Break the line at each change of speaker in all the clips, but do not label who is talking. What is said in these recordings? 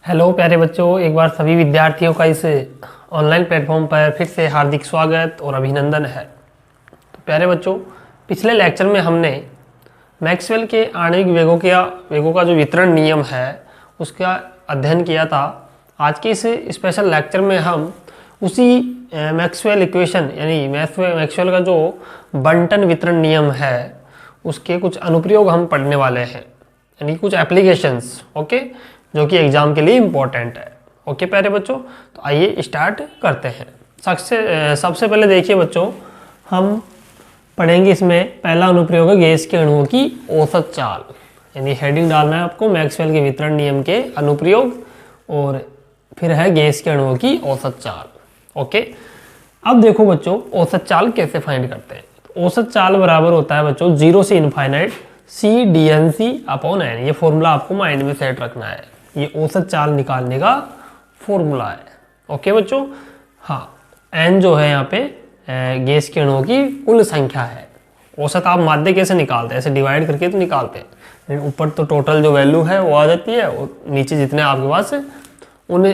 Hello प्यारे बच्चों, एक बार सभी विद्यार्थियों का इस ऑनलाइन प्लेटफॉर्म पर फिर से हार्दिक स्वागत और अभिनंदन है। तो प्यारे बच्चों, पिछले लेक्चर में हमने मैक्सवेल के आणविक वेगों का जो वितरण नियम है उसका अध्ययन किया था। आज के इस स्पेशल लेक्चर में हम उसी मैक्सवेल इक्वेशन यानी मैक्सवेल का जो बंटन वितरण नियम है उसके कुछ अनुप्रयोग हम पढ़ने वाले हैं, यानी कुछ एप्लीकेशंस, ओके, जो कि एग्जाम के लिए इम्पोर्टेंट है। ओके प्यारे बच्चों, तो आइए स्टार्ट करते हैं। सबसे पहले देखिए बच्चों, हम पढ़ेंगे इसमें पहला अनुप्रयोग है गैस के अणुओं की औसत चाल, यानी हेडिंग डालना है आपको मैक्सवेल के वितरण नियम के अनुप्रयोग, और फिर है गैस के अणुओं की औसत चाल। ओके, अब देखो बच्चों, औसत चाल कैसे फाइंड करते हैं। तो औसत चाल बराबर होता है बच्चों 0 से infinite C D N C upon N. ये फॉर्मूला आपको माइंड में सेट रखना है, ये औसत चाल निकालने का फॉर्मूला है। ओके बच्चों, हाँ, एन जो है यहाँ पे गैस के अणुओं की कुल संख्या है। औसत आप माध्य कैसे निकालते हैं, ऐसे डिवाइड करके तो निकालते हैं, ऊपर तो टोटल जो वैल्यू है वो आ जाती है और नीचे जितने आपके पास है उन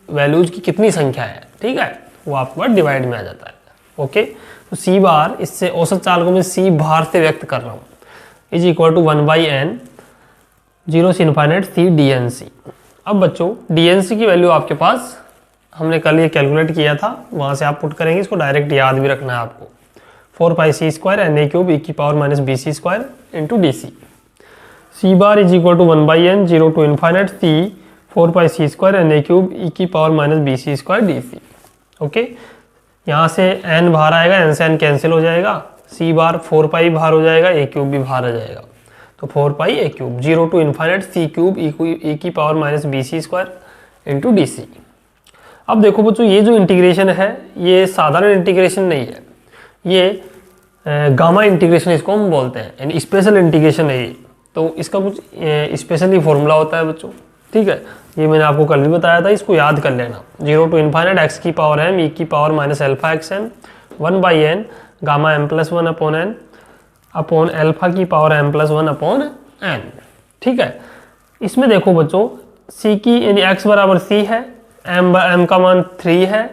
वैल्यूज की कितनी संख्या है, ठीक है, वो आपके पास डिवाइड में आ जाता है। ओके, तो सी बार, इससे औसत चाल को मैं सी बार से व्यक्त कर रहा हूँ, इज इक्वल टू 1/n 0 से infinite C D N C. अब बच्चों डी एन सी की वैल्यू आपके पास हमने कल ये कैलकुलेट किया था, वहाँ से आप पुट करेंगे, इसको डायरेक्ट याद भी रखना है आपको। 4πc² Na³ e⁻ bc² into D C. C bar is equal to 1/n 0 to infinite C 4πc² Na³ e⁻ bc² dc। Okay, यहाँ से n बाहर आएगा, n से n कैंसिल हो जाएगा, सी बार 4π बाहर हो जाएगा, a³ भी बाहर आ जाएगा, तो 4π a³ 0 to infinite c³ e⁻ bc² into D C. अब देखो बच्चों, ये जो इंटीग्रेशन है ये साधारण इंटीग्रेशन नहीं है, ये गामा इंटीग्रेशन इसको हम बोलते हैं, यानी स्पेशल इंटीग्रेशन है ये। तो इसका कुछ स्पेशली फॉर्मूला होता है बच्चों, ठीक है, ये मैंने आपको कल भी बताया था, इसको याद कर लेना। 0 to infinite x⁻m e⁻⁴xn 1/n gamma m+1 upon n upon α⁻m+1 upon n, ठीक है। इसमें देखो बच्चों, c की यानी x बराबर c है, m का मान 3 है,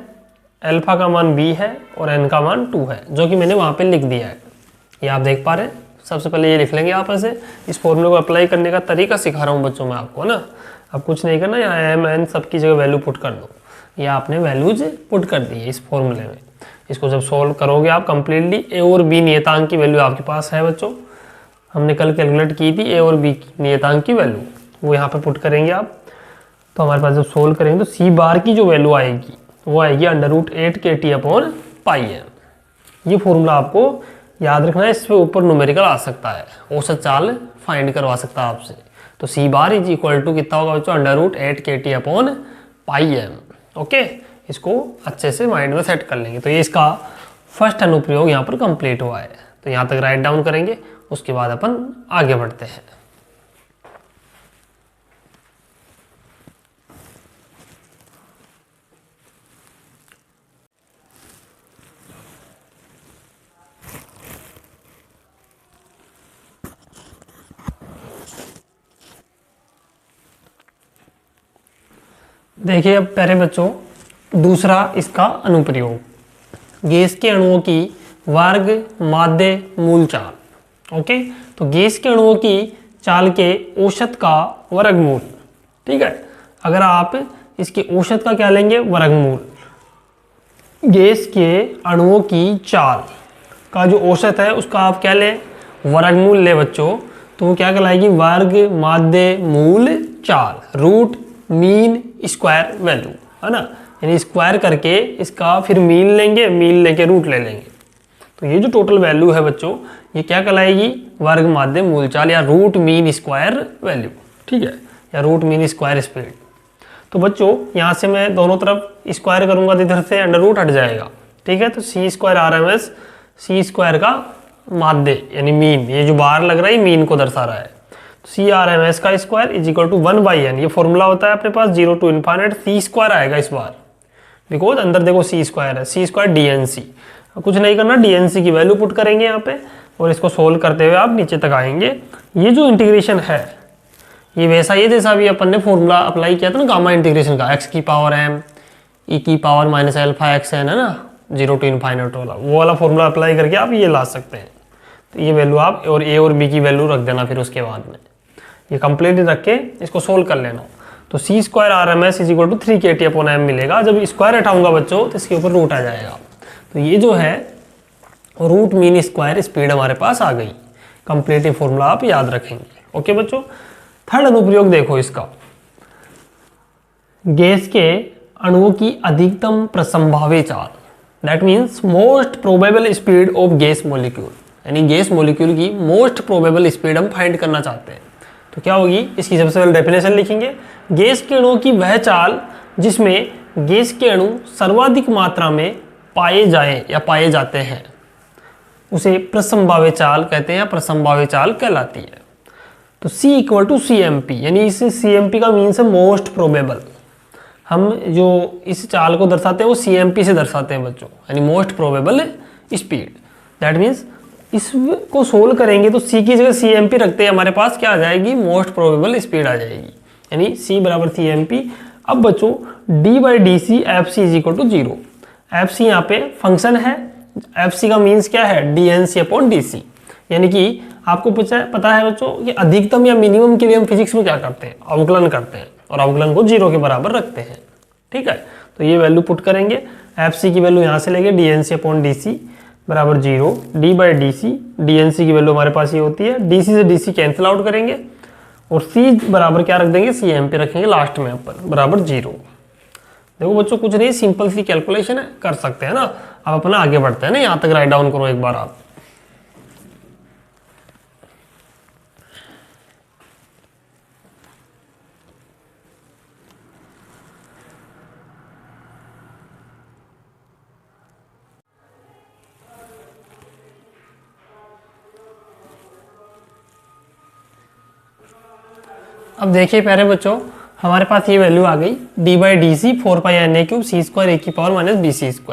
अल्फा का मान b है और n का मान 2 है, जो कि मैंने वहाँ पे लिख दिया है, ये आप देख पा रहे हैं। सबसे पहले ये लिख लेंगे आप ऐसे, इस फॉर्मूले को अप्लाई करने का तरीका सिखा रहा हूँ बच्चों मैं आपको ना। अब कुछ नहीं करना, यहाँ m n सबकी जगह वैल्यू पुट कर दो, ये आपने वैल्यूज पुट कर दी है इस फॉर्मूले में। इसको जब सॉल्व करोगे आप कंप्लीटली, ए और बी नियतांक की वैल्यू आपके पास है बच्चों, हमने कल कैलकुलेट की थी ए और बी नियतांक की वैल्यू, वो यहाँ पे पुट करेंगे आप। तो हमारे पास जब सोल्व करेंगे तो सी बार की जो वैल्यू आएगी वो आएगी √8 kT अपॉन πm। ये फॉर्मूला आपको याद रखना है, इससे ऊपर न्यूमेरिकल आ सकता है, औसत चाल फाइंड करवा सकता है आपसे। तो सी बार इज इक्वल टू कितना होगा बच्चों, √8 kT अपॉन πm। ओके, इसको अच्छे से माइंड में सेट कर लेंगे। तो ये इसका फर्स्ट अनुप्रयोग यहाँ पर कंप्लीट हुआ है, तो यहाँ तक राइट डाउन करेंगे, उसके बाद अपन आगे बढ़ते हैं। देखिए अब प्यारे बच्चों, दूसरा इसका अनुप्रयोग, गैस के अणुओं की वर्ग माध्य मूल चाल। ओके, तो गैस के अणुओं की चाल के औसत का वर्गमूल, ठीक है, अगर आप इसके औसत का क्या लेंगे, वर्गमूल, गैस के अणुओं की चाल का जो औसत है उसका आप क्या लें, वर्गमूल ले बच्चों, तो वो क्या कहलाएगी, वर्ग माध्य मूल चाल, रूट मीन स्क्वायर वैल्यू, है ना, यानी स्क्वायर करके इसका फिर मीन लेंगे, मीन लेके रूट ले लेंगे। तो ये जो टोटल वैल्यू है बच्चों, ये क्या कहलाएगी, वर्ग माध्य मूल चाल या रूट मीन स्क्वायर वैल्यू, ठीक है, या रूट मीन स्क्वायर स्पीड। तो बच्चों यहाँ से मैं दोनों तरफ स्क्वायर करूंगा तो इधर से अंडर रूट हट जाएगा, ठीक है। तो c² RMS c² का माध्य यानी मीन, ये जो बाहर लग रहा है मीन को दर्शा रहा है, सी RMS का square is equal to 1/n, ये फॉर्मूला होता है अपने पास 0 to इनफाइनाइट c² आएगा इस बार, बिकॉज अंदर देखो c² है, c² DNC। कुछ नहीं करना, DNC की वैल्यू पुट करेंगे यहाँ पे और इसको सोल्व करते हुए आप नीचे तक आएंगे। ये जो इंटीग्रेशन है ये वैसा ही है जैसा अभी अपन ने फॉर्मूला अप्लाई किया था ना गामा इंटीग्रेशन का, एक्स की पावर एम ई की power minus alpha X N है ना, 0 to इनफाइनाइट वाला, वो वाला फॉर्मूला अप्लाई करके आप ये ला सकते हैं। तो ये वैल्यू आप और ए और बी की वैल्यू रख देना, फिर उसके बाद में ये कंप्लीट रख के इसको सोल्व कर लेना। तो C square R M S is equal to 3 KT upon M मिलेगा। जब स्क्वायर हटाऊंगा बच्चों तो इसके ऊपर रूट आ जाएगा। तो ये जो है रूट मीन स्क्वायर स्पीड हमारे पास आ गई। कंप्लीट फॉर्मूला आप याद रखेंगे। ओके बच्चों, थर्ड अनुप्रयोग देखो इसका, गैस के अणुओं की अधिकतम प्रसंभाव्य चाल, that means most probable speed of gas molecule, यानी गैस मॉलिक्यूल की मोस्ट प्रोबेबल स्पीड हम फाइंड करना चाहते हैं। तो क्या होगी, इसकी सबसे पहले डेफिनेशन लिखेंगे, गैस के अणुओं की वह चाल जिसमें गैस के अणु सर्वाधिक मात्रा में पाए जाएं या पाए जाते हैं उसे प्रसंभाव्य चाल कहते हैं या प्रसंभाव्य चाल कहलाती है। तो C इक्वल टू CMP, यानी इस CMP का मीन्स है मोस्ट प्रोबेबल। हम जो इस चाल को दर्शाते हैं वो CMP से दर्शाते हैं बच्चों, यानी most probable speed. That means इसको सोल्व करेंगे तो C की जगह CMP रखते हैं, हमारे पास क्या आ जाएगी, मोस्ट प्रोबेबल स्पीड आ जाएगी, यानी C बराबर CMP। अब बच्चों d/dc FC is equal to 0। FC यहाँ पे फंक्शन है, FC का मीन्स क्या है, dnc अपॉन dc। यानी कि आपको पता है बच्चों कि अधिकतम या मिनिमम के लिए हम फिजिक्स में क्या करते हैं, अवकलन करते हैं और अवकलन को 0 के बराबर रखते हैं। ठीक है, तो ये वैल्यू पुट करेंगे, FC की वैल्यू यहाँ से लेंगे dnc अपॉन dc बराबर 0, d/dc, dnc की वैल्यू हमारे पास ये होती है, dc से dc कैंसिल आउट करेंगे और c बराबर क्या रख देंगे, CMP रखेंगे लास्ट में अपन बराबर 0। देखो बच्चों कुछ नहीं, सिंपल सी कैलकुलेशन है, कर सकते हैं ना। अब अपना आगे बढ़ते हैं ना, यहाँ तक राइट डाउन करो एक बार आप। अब देखिए प्यारे बच्चों, हमारे पास ये वैल्यू आ गई d/dc 4πNA³ c² e की पावर माइनस bc²,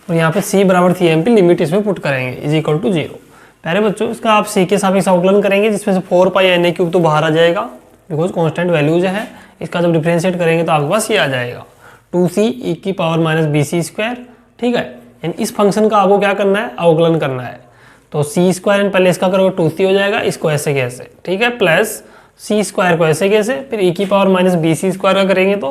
और यहाँ पे c बराबर CMP लिमिट इसमें पुट करेंगे इज इक्वल टू 0। प्यारे बच्चों इसका आप c के सापेक्ष अवकलन करेंगे, जिसमें से 4πNA³ तो बाहर आ जाएगा बिकॉज कॉन्स्टेंट वैल्यूज है। इसका जब डिफ्रेंशिएट करेंगे तो आपके पास ये आ जाएगा 2c e की पावर माइनस bc²। ठीक है, यानी इस फंक्शन का आपको क्या करना है, अवकलन करना है। तो c² पहले इसका करोगे 2c हो जाएगा, इसको ऐसे कैसे, ठीक है, प्लस c² को ऐसे कैसे, फिर e की पावर माइनस bc² का करेंगे तो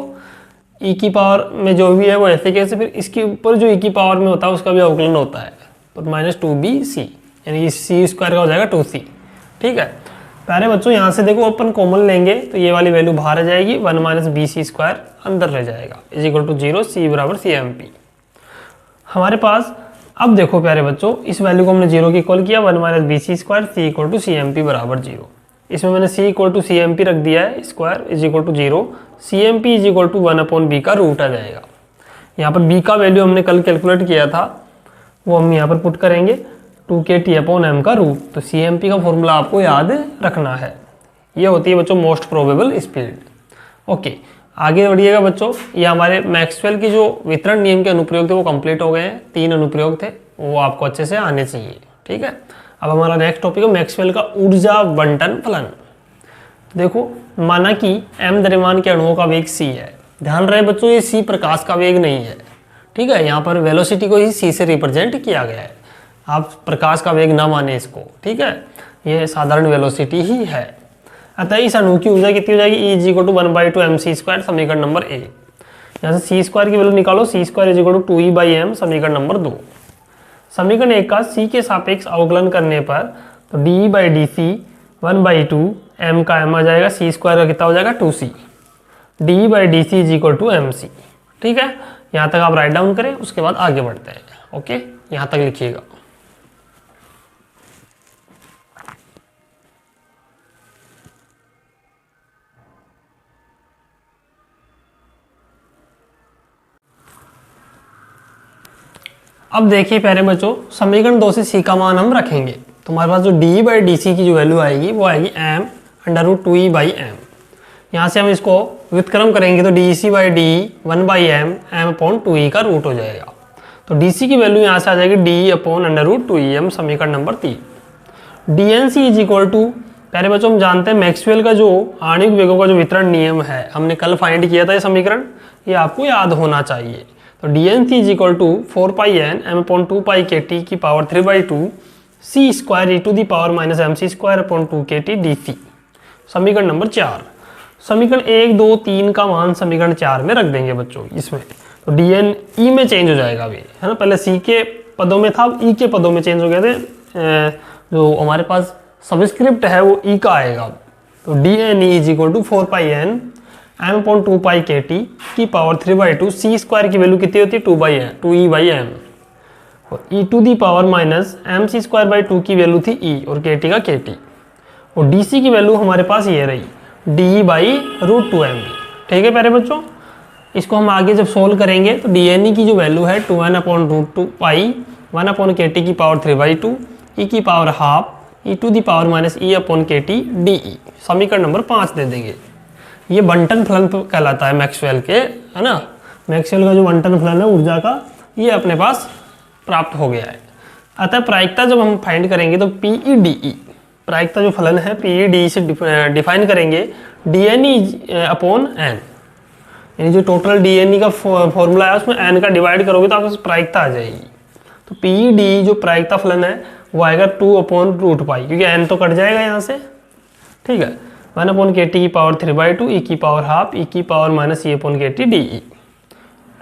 e की पावर में जो भी है वो ऐसे कैसे, फिर इसके ऊपर जो e की पावर में होता है उसका भी अवकलन होता है, तो माइनस 2bc, यानी c² का हो जाएगा 2c। ठीक है प्यारे बच्चों, यहाँ से देखो अपन कॉमन लेंगे तो ये वाली वैल्यू बाहर आ जाएगी, 1 माइनस bc² अंदर रह जाएगा इज इक्वल टू 0, c बराबर CMP हमारे पास। अब देखो प्यारे बच्चों, इस वैल्यू को हमने 0 की इक्वल किया, 1 minus bc², c equal to CMP बराबर 0। इसमें मैंने c इक्वल टू CMP रख दिया है, square is equal to 0, CMP is equal to 1 upon b का रूट आ जाएगा। यहाँ पर b का वैल्यू हमने कल कैलकुलेट किया था, वो हम यहाँ पर पुट करेंगे 2KT अपॉन m का रूट। तो CMP का फॉर्मूला आपको याद रखना है, ये होती है बच्चों मोस्ट प्रोबेबल स्पीड। ओके आगे बढ़िएगा बच्चों, ये हमारे मैक्सवेल के जो वितरण नियम के अनुप्रयोग थे वो कंप्लीट हो गए हैं, 3 अनुप्रयोग थे, वो आपको अच्छे से आने चाहिए। ठीक है, अब हमारा नेक्स्ट टॉपिक है मैक्सवेल का ऊर्जा बंटन फलन। देखो माना कि m द्रव्यमान के अणुओं का वेग c है, ध्यान रहे बच्चों ये c प्रकाश का वेग नहीं है। ठीक है, यहाँ पर वेलोसिटी को ही c से रिप्रेजेंट किया गया है, आप प्रकाश का वेग ना माने इसको। ठीक है, ये साधारण वेलोसिटी ही है। अतः इस अणु की ऊर्जा कितनी हो जाएगी, E is equal to 1/2 mc², समीकरण नंबर a। यहाँ से c² की वैल्यू निकालो, c² is equal to 2E/m, समीकरण नंबर 2। समीकरण 1 का c के सापेक्ष अवकलन करने पर तो d/dc 1/2 m का m आ जाएगा, c² का कितना हो जाएगा 2c, d/dc is equal to mc। ठीक है, यहाँ तक आप राइट डाउन करें, उसके बाद आगे बढ़ते हैं। ओके यहाँ तक लिखिएगा। अब देखिए प्यारे बच्चों, समीकरण 2 से c का मान हम रखेंगे, तो हमारे पास जो d/dc की जो वैल्यू आएगी वो आएगी m√2e/m। यहाँ से हम इसको व्युत्क्रम करेंगे तो dc/d 1/m m/2e का रूट हो जाएगा। तो dc की वैल्यू यहाँ से आ जाएगी d/√2em, समीकरण number 3। dnc is equal to प्यारे बच्चों हम जानते हैं मैक्सवेल का जो आणविक वेगों का जो वितरण नियम है, हमने कल फाइंड किया था ये समीकरण, ये आपको याद होना चाहिए। तो dn is equal to 4 pi N M upon 2 pi के टी की power 3/2 C square E to the power minus M C square upon 2 K T D C. समीकरण नंबर 4। समीकरण 1, 2, 3 का मान समीकरण 4 में रख देंगे बच्चों इसमें। तो dn ई में चेंज हो जाएगा अभी, है ना, पहले सी के पदों में था, अब ई के पदों में चेंज हो गए थे। जो हमारे पास सबस्क्रिप्ट है वो ई का आएगा। तो dn is equal to 4 pi N M upon 2 pi के टी की पावर 3/2 सी स्क्वायर की वैल्यू कितनी होती है 2e/m और e to the power minus M C square by 2 की वैल्यू थी ई और के टी का के टी, और डी सी की वैल्यू हमारे पास ये रही de/√2m। ठीक है प्यारे बच्चों, इसको हम आगे जब सोल्व करेंगे तो dne की जो वैल्यू है 2n/√2 पाई 1 के टी की पावर 3/2 ई की power half E to the power minus E upon K T D E. समीकरण नंबर 5 दे देंगे। ये बंटन फलन कहलाता है मैक्सवेल के, है ना, मैक्सवेल का जो बंटन फलन है ऊर्जा का, ये अपने पास प्राप्त हो गया है। अतः प्रायिकता जब हम फाइंड करेंगे तो पीई डीई, प्रायिकता जो फलन है पीई डी से डिफाइन करेंगे dne अपॉन एन, यानी जो टोटल dne का फॉर्मूला है उसमें n का डिवाइड करोगे तो आपके पास प्रायिकता आ जाएगी। तो पीई डी जो प्रायिकता फलन है वो आएगा 2/√पाई, क्योंकि n तो कट जाएगा यहाँ से। ठीक है, 1 के टी की पावर 3/2 ई की पावर हाफ ई की power minus E upon K T D ई।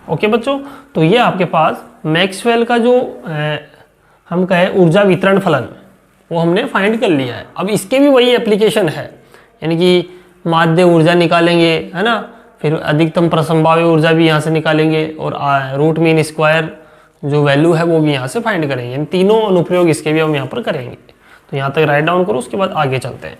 ओके बच्चों, तो ये आपके पास मैक्सवेल का जो हम कहें ऊर्जा वितरण फलन वो हमने फाइंड कर लिया है। अब इसके भी वही एप्लीकेशन है, यानी कि माध्य ऊर्जा निकालेंगे, है ना, फिर अधिकतम प्रसंभाव्य ऊर्जा भी यहाँ से निकालेंगे और रूट मीन स्क्वायर जो वैल्यू है वो भी यहाँ से फाइंड करेंगे। इन तीनों अनुप्रयोग इसके भी हम यहाँ पर करेंगे। तो यहाँ तक राइट डाउन करो, उसके बाद आगे चलते हैं।